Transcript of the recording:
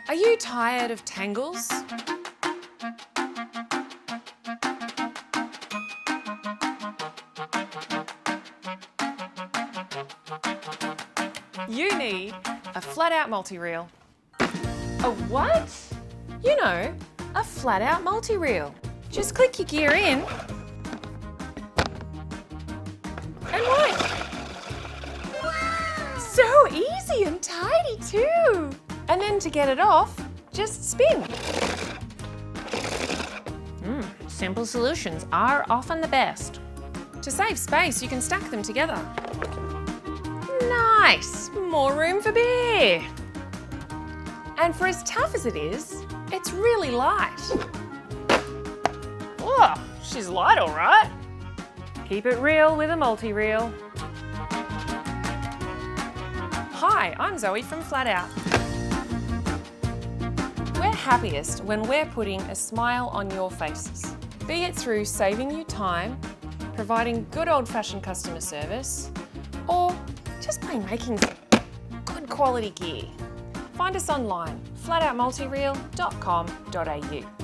Are you tired of tangles? You need a flat-out multi-reel. A what? You know, a flat-out multi-reel. Just click your gear in and wait. Wow. So easy and tidy too. And then to get it off, just spin. Simple solutions are often the best. To save space, you can stack them together. Nice! More room for beer. And for as tough as it is, it's really light. Oh, she's light all right. Keep it real with a multi-reel. Hi, I'm Zoe from Flat Out. We're happiest when we're putting a smile on your faces, be it through saving you time, providing good old-fashioned customer service, or just by making good quality gear. Find us online, flatoutmultireel.com.au.